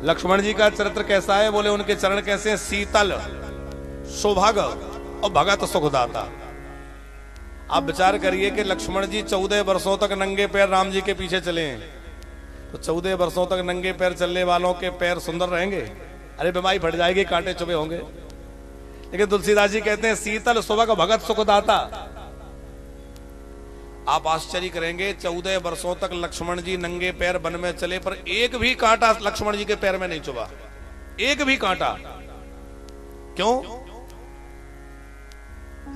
लक्ष्मण जी का चरित्र कैसा है? बोले उनके चरण कैसे हैं? शीतल, सौभाग्य और भगत सुखदाता। आप विचार करिए कि लक्ष्मण जी 14 वर्षों तक नंगे पैर राम जी के पीछे चले हैं, तो 14 वर्षों तक नंगे पैर चलने वालों के पैर सुंदर रहेंगे? अरे बीमारी फट जाएगी, कांटे चुभे होंगे। लेकिन तुलसीदास जी कहते हैं शीतल सौभाग्य भगत सुखदाता। आप आश्चर्य करेंगे, 14 वर्षों तक लक्ष्मण जी नंगे पैर वन में चले, पर एक भी कांटा लक्ष्मण जी के पैर में नहीं चुभा, एक भी कांटा। क्यों?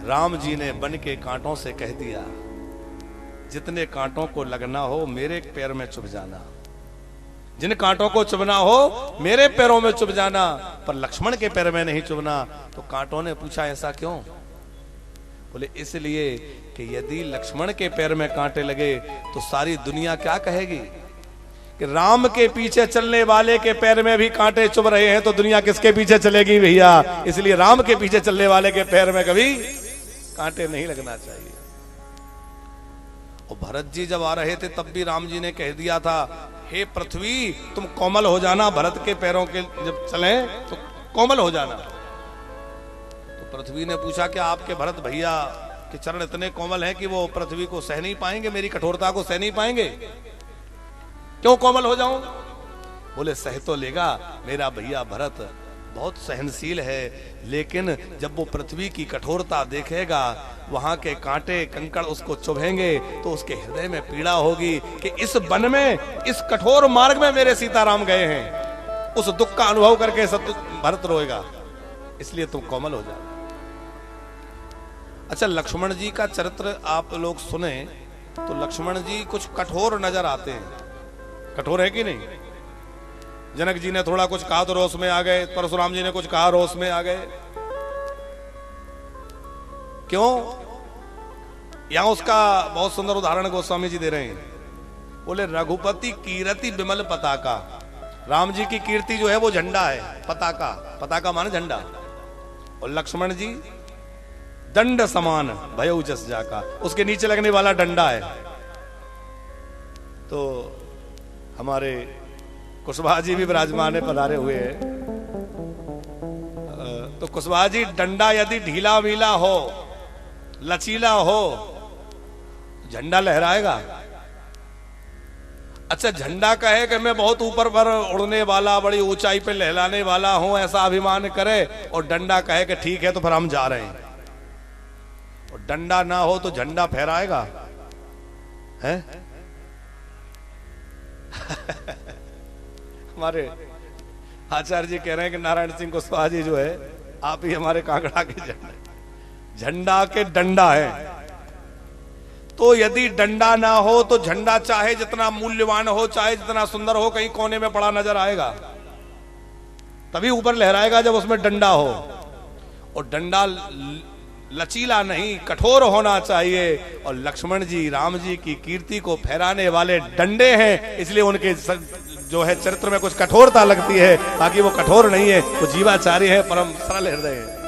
राम जी ने वन के कांटों से कह दिया, जितने कांटों को लगना हो मेरे पैर में चुभ जाना, जिन कांटों को चुभना हो मेरे पैरों में चुभ जाना, पर लक्ष्मण के पैर में नहीं चुभना। तो कांटों ने पूछा ऐसा क्यों? बोले इसलिए कि यदि लक्ष्मण के पैर में कांटे लगे तो सारी दुनिया क्या कहेगी कि राम के पीछे चलने वाले के पैर में भी कांटे चुभ रहे हैं, तो दुनिया किसके पीछे चलेगी भैया? इसलिए राम के पीछे चलने वाले के पैर में कभी कांटे नहीं लगना चाहिए। और भरत जी जब आ रहे थे तब भी राम जी ने कह दिया था, हे पृथ्वी तुम कोमल हो जाना, भरत के पैरों के जब चले तो कोमल हो जाना। तो पृथ्वी ने पूछा कि आपके भरत भैया के चरण इतने कोमल हैं कि वो पृथ्वी को सह नहीं पाएंगे, मेरी कठोरता को सह नहीं पाएंगे, क्यों कोमल हो जाऊं? बोले सह तो लेगा, मेरा भैया भरत बहुत सहनशील है, लेकिन जब वो पृथ्वी की कठोरता देखेगा, वहां के कांटे कंकड़ उसको चुभेंगे, तो उसके हृदय में पीड़ा होगी कि इस वन में, इस कठोर मार्ग में मेरे सीताराम गए हैं। उस दुख का अनुभव करके भरत रोएगा, इसलिए तुम कोमल हो जाओ। अच्छा, लक्ष्मण जी का चरित्र आप लोग सुने तो लक्ष्मण जी कुछ कठोर नजर आते हैं। कठोर है कि नहीं? जनक जी ने थोड़ा कुछ कहा तो रोष में आ गए, परशुराम जी ने कुछ कहा रोष में आ गए। क्यों? यहां उसका बहुत सुंदर उदाहरण गोस्वामी जी दे रहे हैं। बोले रघुपति कीर्ति विमल पताका। राम जी की कीर्ति जो है वो झंडा है, पताका, पताका माने झंडा। और लक्ष्मण जी दंड समान भयउ जस जाका, उसके नीचे लगने वाला डंडा है। तो हमारे कुशवाहा जी भी विराजमान पधारे हुए हैं। तो कुशवाहा जी, डंडा यदि ढीला वीला हो, लचीला हो, झंडा लहराएगा। अच्छा, झंडा कहे कि मैं बहुत ऊपर पर उड़ने वाला, बड़ी ऊंचाई पे लहराने वाला हूं, ऐसा अभिमान करे, और डंडा कहे कि ठीक है तो फिर हम जा रहे हैं। और डंडा ना हो तो झंडा फहराएगा है? हमारे आचार्य जी कह रहे हैं कि नारायण सिंह कुशवाहा जी जो है, आप ही हमारे कांगड़ा के झंडा के डंडा है। तो यदि डंडा ना हो तो झंडा चाहे जितना मूल्यवान हो, चाहे जितना सुंदर हो, कहीं कोने में पड़ा नजर आएगा, तभी ऊपर लहराएगा जब उसमें डंडा हो। और डंडा लचीला नहीं, कठोर होना चाहिए। और लक्ष्मण जी राम जी की कीर्ति को फहराने वाले डंडे हैं, इसलिए उनके जो है चरित्र में कुछ कठोरता लगती है, बाकी वो कठोर नहीं है, वो जीवाचारी है, परम सरल हृदय है।